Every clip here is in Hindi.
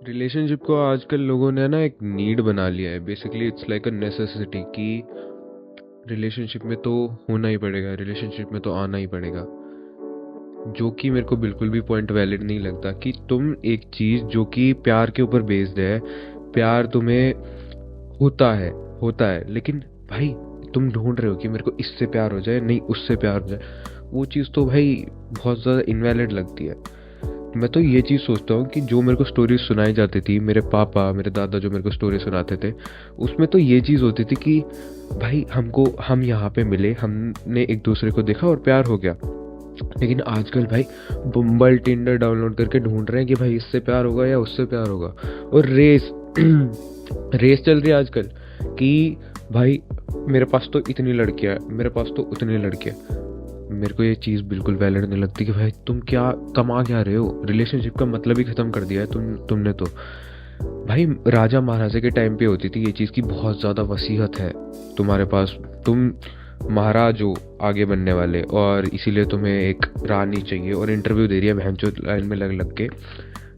रिलेशनशिप को आजकल लोगों ने ना एक नीड बना लिया है। Basically it's like a necessity कि रिलेशनशिप में तो होना ही पड़ेगा, रिलेशनशिप में तो आना ही पड़ेगा। जो कि मेरे को बिल्कुल भी पॉइंट वैलिड नहीं लगता कि तुम एक चीज़ जो कि प्यार के ऊपर बेस्ड है, प्यार तुम्हें होता है लेकिन भाई तुम ढूंढ रहे हो कि मेरे को इससे प्यार हो जाए, नहीं उससे प्यार हो जाए। वो चीज़ तो भाई बहुत ज़्यादा इनवैलिड लगती है। मैं तो ये चीज़ सोचता हूँ कि जो मेरे को स्टोरी सुनाई जाती थी, मेरे पापा मेरे दादा जो मेरे को स्टोरी सुनाते थे, उसमें तो ये चीज़ होती थी कि भाई हम यहाँ पे मिले, हमने एक दूसरे को देखा और प्यार हो गया। लेकिन आजकल भाई बम्बल टिंडर डाउनलोड करके ढूंढ रहे हैं कि भाई इससे प्यार होगा या उससे प्यार होगा। और रेस रेस चल रही है आजकल कि भाई मेरे पास तो इतनी लड़कियां हैं, मेरे पास तो उतनी लड़कियां। मेरे को ये चीज़ बिल्कुल वैलिड नहीं लगती कि भाई तुम क्या कमा क्या रहे हो। रिलेशनशिप का मतलब ही ख़त्म कर दिया है तुमने तो। भाई राजा महाराजा के टाइम पे होती थी ये चीज़ की बहुत ज़्यादा वसीयत है तुम्हारे पास, तुम महाराज हो आगे बनने वाले, और इसीलिए तुम्हें एक रानी चाहिए। और इंटरव्यू दे रही है बहनचोद लाइन में लग लग के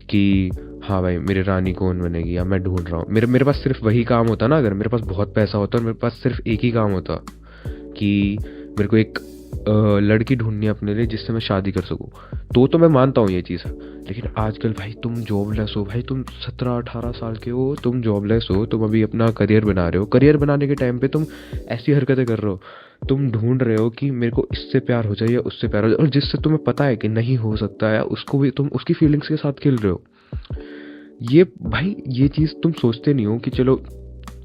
कि हाँ भाई मेरी रानी कौन बनेगी, या मैं ढूंढ रहा हूँ। मेरे पास सिर्फ वही काम होता ना, अगर मेरे पास बहुत पैसा होता और मेरे पास सिर्फ एक ही काम होता कि मेरे को एक लड़की ढूंढनी है अपने लिए जिससे मैं शादी कर सकूँ, तो मैं मानता हूँ ये चीज़। लेकिन आजकल भाई तुम जॉबलेस हो, भाई तुम 17-18 साल के हो, तुम जॉबलेस हो, तुम अभी अपना करियर बना रहे हो, करियर बनाने के टाइम पे तुम ऐसी हरकतें कर रहे हो। तुम ढूंढ रहे हो कि मेरे को इससे प्यार हो जाए या उससे प्यार हो जाए, और जिससे तुम्हें पता है कि नहीं हो सकता है उसको भी तुम उसकी फीलिंग्स के साथ खेल रहे हो। ये भाई ये चीज़ तुम सोचते नहीं हो कि चलो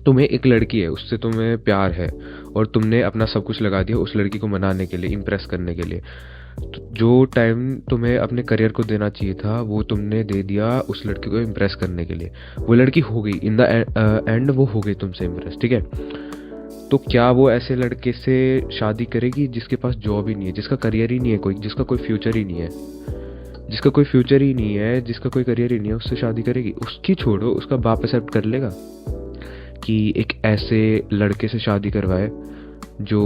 तुम्हें एक लड़की है, उससे तुम्हें प्यार है और तुमने अपना सब कुछ लगा दिया उस लड़की को मनाने के लिए, इम्प्रेस करने के लिए। तो जो टाइम तुम्हें अपने करियर को देना चाहिए था वो तुमने दे दिया उस लड़की को इम्प्रेस करने के लिए। वो लड़की हो गई इन द एंड, वो हो गई तुमसे इम्प्रेस, ठीक है। तो क्या वो ऐसे लड़के से शादी करेगी जिसके पास जॉब ही नहीं है, जिसका करियर ही नहीं है, कोई जिसका कोई फ्यूचर ही नहीं है, जिसका कोई फ्यूचर ही नहीं है, जिसका कोई करियर ही नहीं है, उससे शादी करेगी? उसकी छोड़ो, उसका बाप एक्सेप्ट कर लेगा कि एक ऐसे लड़के से शादी करवाए जो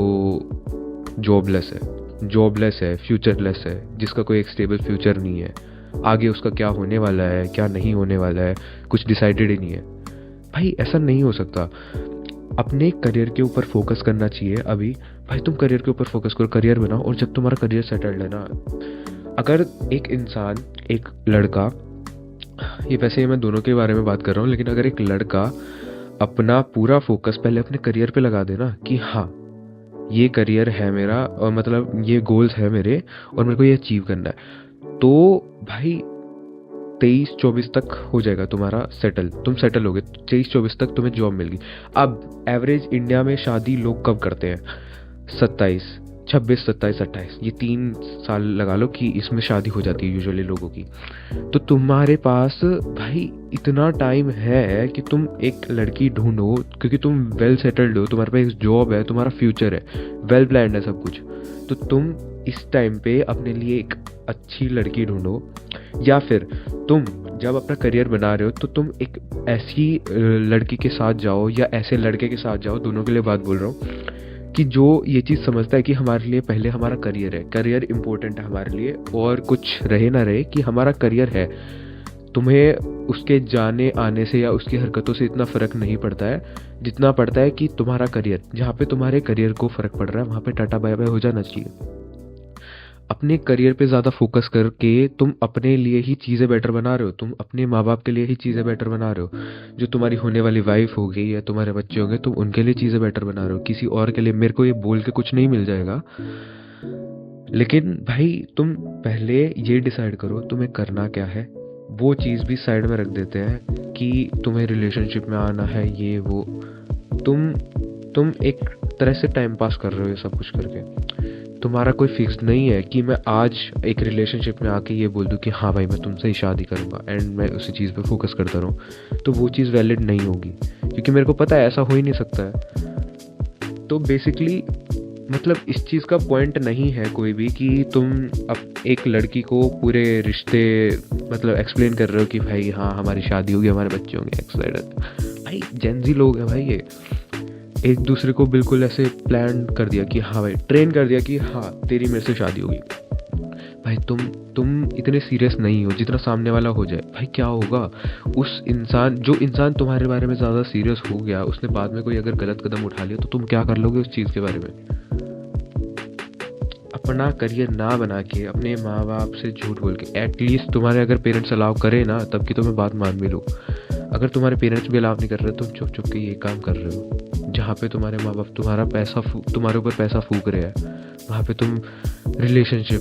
जॉबलेस है, फ्यूचरलेस है, जिसका कोई एक स्टेबल फ्यूचर नहीं है, आगे उसका क्या होने वाला है क्या नहीं होने वाला है कुछ डिसाइडेड ही नहीं है। भाई ऐसा नहीं हो सकता। अपने करियर के ऊपर फोकस करना चाहिए अभी। भाई तुम करियर के ऊपर फोकस करो, करियर बनाओ, और जब तुम्हारा करियर सेटल्ड है ना, अगर एक इंसान, एक लड़का, ये वैसे मैं दोनों के बारे में बात कर रहा हूँ, लेकिन अगर एक लड़का अपना पूरा फोकस पहले अपने करियर पे लगा देना कि हाँ ये करियर है मेरा, और मतलब ये गोल्स है मेरे और मेरे को ये अचीव करना है, तो भाई 23-24 तक हो जाएगा तुम्हारा सेटल, तुम सेटल हो गए। 23-24 तक तुम्हें जॉब मिल गई। अब एवरेज इंडिया में शादी लोग कब करते हैं? 27, 26, 27, 28, ये 3 साल लगा लो कि इसमें शादी हो जाती है यूजुअली लोगों की। तो तुम्हारे पास भाई इतना टाइम है कि तुम एक लड़की ढूंढो, क्योंकि तुम वेल सेटल्ड हो, तुम्हारे पास जॉब है, तुम्हारा फ्यूचर है, वेल प्लान्ड है सब कुछ। तो तुम इस टाइम पे अपने लिए एक अच्छी लड़की ढूंढो, या फिर तुम जब अपना करियर बना रहे हो तो तुम एक ऐसी लड़की के साथ जाओ या ऐसे लड़के के साथ जाओ, दोनों के लिए बात बोल रहा हूँ, कि जो ये चीज़ समझता है कि हमारे लिए पहले हमारा करियर है, करियर इंपॉर्टेंट है हमारे लिए, और कुछ रहे ना रहे कि हमारा करियर है। तुम्हें उसके जाने आने से या उसकी हरकतों से इतना फ़र्क नहीं पड़ता है जितना पड़ता है कि तुम्हारा करियर, जहाँ पे तुम्हारे करियर को फ़र्क पड़ रहा है वहाँ पे टाटा बाय बाय हो जाना चाहिए। अपने करियर पे ज़्यादा फोकस करके तुम अपने लिए ही चीज़ें बेटर बना रहे हो, तुम अपने माँ बाप के लिए ही चीज़ें बेटर बना रहे हो। जो तुम्हारी होने वाली वाइफ होगी या तुम्हारे बच्चे होंगे, तुम उनके लिए चीज़ें बेटर बना रहे हो, किसी और के लिए। मेरे को ये बोल के कुछ नहीं मिल जाएगा, लेकिन भाई तुम पहले ये डिसाइड करो तुम्हें करना क्या है। वो चीज़ भी साइड में रख देते हैं कि तुम्हें रिलेशनशिप में आना है, ये वो। तुम तुम एक तरह से टाइम पास कर रहे हो ये सब कुछ करके। तुम्हारा कोई फिक्स नहीं है कि मैं आज एक रिलेशनशिप में आके ये बोल दूँ कि हाँ भाई मैं तुमसे ही शादी करूँगा, एंड मैं उसी चीज़ पे फोकस करता रहूँ, तो वो चीज़ वैलिड नहीं होगी, क्योंकि मेरे को पता है ऐसा हो ही नहीं सकता है। तो बेसिकली मतलब इस चीज़ का पॉइंट नहीं है कोई भी कि तुम अब एक लड़की को पूरे रिश्ते मतलब एक्सप्लेन कर रहे हो कि भाई हाँ हमारी शादी होगी, हमारे बच्चे होंगे, एक्स। भाई जेंजी लोग हैं भाई, ये एक दूसरे को बिल्कुल ऐसे प्लान कर दिया कि हाँ भाई, ट्रेन कर दिया कि हाँ तेरी मेरे से शादी होगी। भाई तुम तुम इतने सीरियस नहीं हो जितना सामने वाला हो जाए। भाई क्या होगा, जो इंसान तुम्हारे बारे में ज़्यादा सीरियस हो गया, उसने बाद में कोई अगर गलत कदम उठा लिया तो तुम क्या कर लोगे उस चीज़ के बारे में। अपना करियर ना बना के अपने माँ बाप से झूठ बोल के, एटलीस्ट तुम्हारे अगर पेरेंट्स अलाउ करे ना तब की तुम्हें बात मान भी लो। अगर तुम्हारे पेरेंट्स भी अलाउ नहीं कर रहे, तुम चुप चुप के ये काम कर रहे हो जहाँ पे तुम्हारे माँ बाप तुम्हारे ऊपर पैसा फूक रहे हैं, वहाँ पे तुम रिलेशनशिप,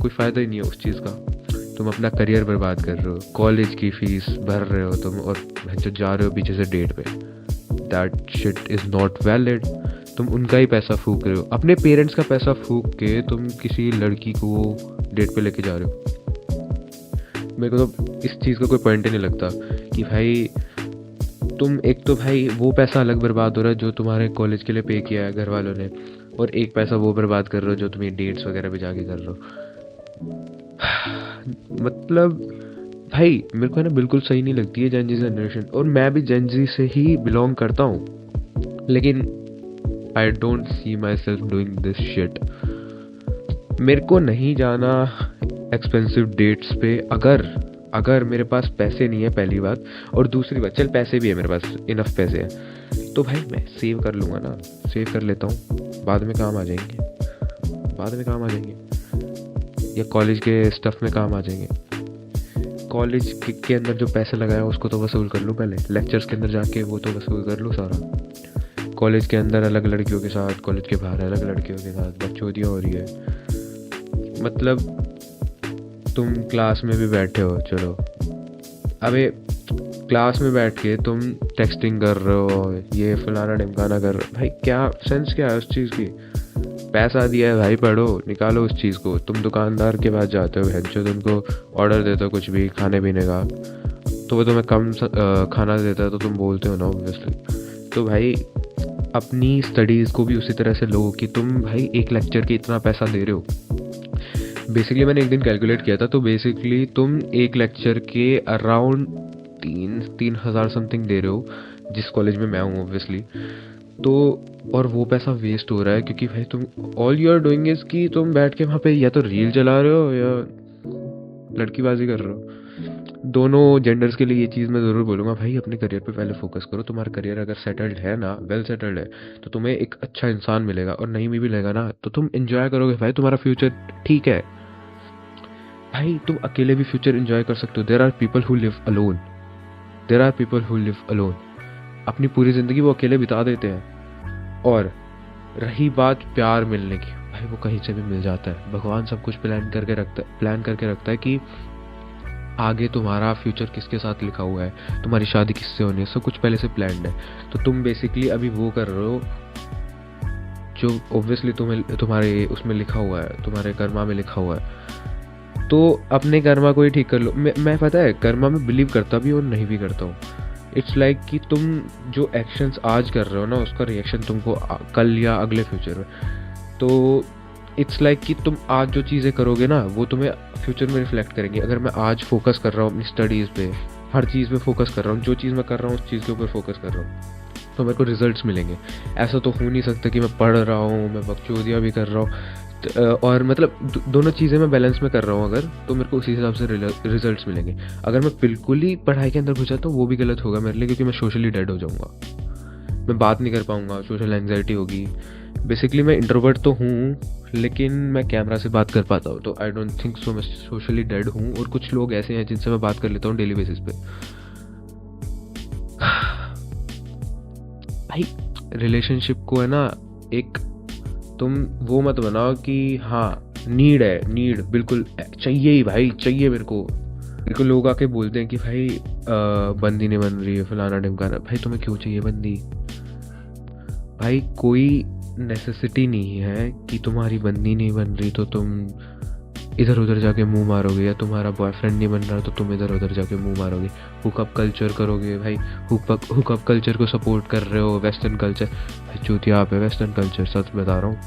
कोई फ़ायदा ही नहीं है उस चीज़ का। तुम अपना करियर बर्बाद कर रहे हो, कॉलेज की फीस भर रहे हो तुम, और जो जा रहे हो पीछे से डेट पे। That shit is not valid. तुम उनका ही पैसा फूक रहे हो, अपने पेरेंट्स का पैसा फूक के तुम किसी लड़की को डेट पे लेके जा रहे हो। मेरे को तो इस चीज़ का कोई पॉइंट ही नहीं लगता कि भाई तुम, एक तो भाई वो पैसा अलग बर्बाद हो रहा है जो तुम्हारे कॉलेज के लिए पे किया है घर वालों ने, और एक पैसा वो बर्बाद कर रहे हो जो तुम ये डेट्स वगैरह पे जाके कर रहे हो। मतलब भाई मेरे को है ना बिल्कुल सही नहीं लगती है जेन जी जनरेशन, और मैं भी जेन जी से ही बिलोंग करता हूँ, लेकिन I don't see my self doing this shit. मेरे को नहीं जाना एक्सपेंसिव डेट्स पे अगर मेरे पास पैसे नहीं है, पहली बात, और दूसरी बात, चल पैसे भी है मेरे पास, इनफ पैसे हैं तो भाई मैं सेव कर लूँगा ना, सेव कर लेता हूँ, बाद में काम आ जाएंगे, या कॉलेज के स्टफ में काम आ जाएंगे। कॉलेज के अंदर जो पैसे लगाया उसको तो वसूल कर लूँ पहले, लेक्चर्स के अंदर जाके वो तो वसूल कर लूँ सारा। कॉलेज के अंदर अलग लड़कियों के साथ, कॉलेज के बाहर अलग लड़कियों के साथ बकचोदियाँ हो रही है। मतलब तुम क्लास में भी बैठे हो, चलो अबे क्लास में बैठ के तुम टेक्सटिंग कर रहे हो, ये फलाना ढिमकाना कर रहे हो, भाई क्या सेंस क्या है उस चीज़ की। पैसा दिया है भाई, पढ़ो, निकालो उस चीज़ को। तुम दुकानदार के पास जाते हो, जो तुमको ऑर्डर देते हो कुछ भी खाने पीने का, तो वो तुम्हें कम खाना देता है तो तुम बोलते हो ना ऑब्वियसली। तो भाई अपनी स्टडीज़ को भी उसी तरह से लो कि तुम भाई एक लेक्चर के इतना पैसा दे रहे हो। बेसिकली मैंने एक दिन कैलकुलेट किया था, तो बेसिकली तुम एक लेक्चर के अराउंड 3,000 समथिंग दे रहे हो, जिस कॉलेज में मैं हूँ ऑब्वियसली। तो और वो पैसा वेस्ट हो रहा है क्योंकि भाई तुम all you are doing is कि तुम बैठ के वहाँ पे या तो रील चला रहे हो या लड़कीबाजी कर रहे हो। दोनों जेंडर्स के लिए ये चीज़ मैं ज़रूर बोलूँगा, भाई अपने करियर पे पहले फोकस करो। तुम्हारा करियर अगर सेटल्ड है ना, वेल सेटल्ड है, तो तुम्हें एक अच्छा इंसान मिलेगा, और नहीं भी मिलेगा ना तो तुम एंजॉय करोगे भाई, तुम्हारा फ्यूचर ठीक है भाई। तुम अकेले भी फ्यूचर एंजॉय कर सकते हो। There are people who live alone, अपनी पूरी ज़िंदगी वो अकेले बिता देते हैं। और रही बात प्यार मिलने की, भाई वो कहीं से भी मिल जाता है। भगवान सब कुछ प्लान करके रखता है कि आगे तुम्हारा फ्यूचर किसके साथ लिखा हुआ है, तुम्हारी शादी किससे होनी है, सब कुछ पहले से प्लान्ड है। तो तुम बेसिकली अभी वो कर रहे हो जो ऑब्वियसली तुम्हारे उसमें लिखा हुआ है, तुम्हारे कर्मा में लिखा हुआ है। तो अपने कर्मा को ही ठीक कर लो। मैं पता है कर्मा में बिलीव करता भी और नहीं भी करता हूँ। इट्स लाइक कि तुम जो एक्शंस आज कर रहे हो ना, उसका रिएक्शन तुमको कल या अगले फ्यूचर में, तो इट्स लाइक कि तुम आज जो चीज़ें करोगे ना वो तुम्हें फ्यूचर में रिफ्लेक्ट करेंगे। अगर मैं आज फोकस कर रहा हूँ अपनी स्टडीज़ पे, हर चीज़ पे फोकस कर रहा हूँ, जो चीज़ मैं कर रहा हूँ उस चीज़ के ऊपर फोकस कर रहा हूँ, तो मेरे को रिजल्ट्स मिलेंगे। ऐसा तो हो नहीं सकता कि मैं पढ़ रहा हूँ, मैं बकचोदियाँ भी कर रहा हूँ, और मतलब दोनों चीज़ें मैं बैलेंस में कर रहा हूँ अगर, तो मेरे को उसी हिसाब से रिजल्ट्स मिलेंगे। अगर मैं बिल्कुल ही पढ़ाई के अंदर घुस जाता हूँ वो भी गलत होगा मेरे लिए, क्योंकि मैं सोशली डेड हो जाऊँगा, मैं बात नहीं कर पाऊँगा, सोशल एंग्जाइटी होगी। बेसिकली मैं इंट्रोवर्ट तो हूँ, लेकिन मैं कैमरा से बात कर पाता हूँ, तो आई डोंट थिंक सो मैं सोशली डेड हूँ। और कुछ लोग ऐसे हैं जिनसे मैं बात कर लेता हूँ डेली बेसिस पे। भाई रिलेशनशिप को है ना, एक तुम वो मत बनाओ कि हाँ नीड है, नीड बिल्कुल चाहिए ही भाई, चाहिए मेरे को लोग आके बोलते हैं कि भाई बंदी नहीं बन रही है, फलाना ढिमकाना। भाई तुम्हें क्यों चाहिए बंदी? भाई कोई नेसेसिटी नहीं है कि तुम्हारी बंदी नहीं बन रही तो तुम इधर उधर जाके मुंह मारोगे, या तुम्हारा बॉयफ्रेंड नहीं बन रहा तो तुम इधर उधर जाके मुंह मारोगे, हुकअप कल्चर करोगे। भाई हुकअप कल्चर को सपोर्ट कर रहे हो, वेस्टर्न कल्चर। भाई चूतिया आप है वेस्टर्न कल्चर, सच बता रहा हूँ।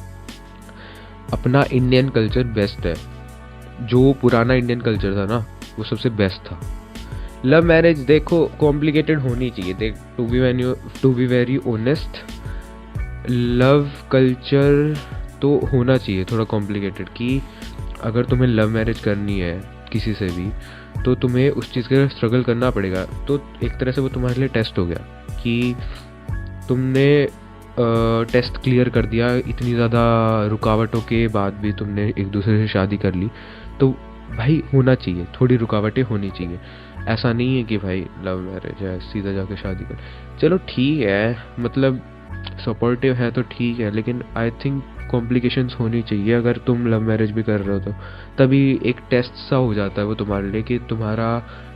अपना इंडियन कल्चर बेस्ट है। जो पुराना इंडियन कल्चर था ना वो सबसे बेस्ट था। लव मैरिज देखो कॉम्प्लिकेटेड होनी चाहिए, देख to be very honest, love culture तो होना चाहिए थोड़ा कॉम्प्लिकेटेड, कि अगर तुम्हें लव मैरिज करनी है किसी से भी, तो तुम्हें उस चीज़ के लिए स्ट्रगल करना पड़ेगा। तो एक तरह से वो तुम्हारे लिए टेस्ट हो गया कि तुमने टेस्ट क्लियर कर दिया, इतनी ज़्यादा रुकावटों के बाद भी तुमने एक दूसरे से शादी कर ली। तो भाई होना चाहिए, थोड़ी रुकावटें होनी चाहिए। ऐसा नहीं है कि भाई लव मैरिज है सीधा जाके शादी कर। चलो ठीक है, मतलब सपोर्टिव है तो ठीक है, लेकिन आई थिंक कॉम्प्लिकेशंस होनी चाहिए अगर तुम लव मैरिज भी कर रहे हो तो। तभी एक टेस्ट सा हो जाता है वो तुम्हारे लिए कि तुम्हारा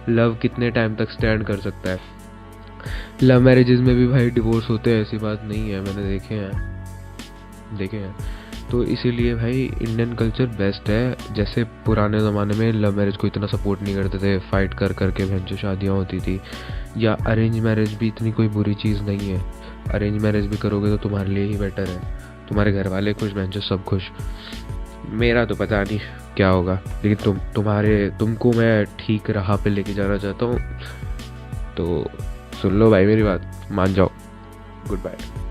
लव कितने टाइम तक स्टैंड कर सकता है। लव मैरिजेज में भी भाई डिवोर्स होते हैं, ऐसी बात नहीं है, मैंने देखे हैं। तो इसीलिए भाई इंडियन कल्चर बेस्ट है। जैसे पुराने ज़माने में लव मैरिज को इतना सपोर्ट नहीं करते थे, फाइट कर करके बहन जो शादियाँ होती थी। या अरेंज मैरिज भी इतनी कोई बुरी चीज़ नहीं है, अरेंज मैरिज भी करोगे तो तुम्हारे लिए ही बेटर है, तुम्हारे घर वाले खुश, बहन जो सब खुश। मेरा तो पता नहीं क्या होगा, लेकिन तुमको मैं ठीक राह पे लेके जाना चाहता हूँ। तो सुन लो भाई मेरी बात, मान जाओ। Good bye.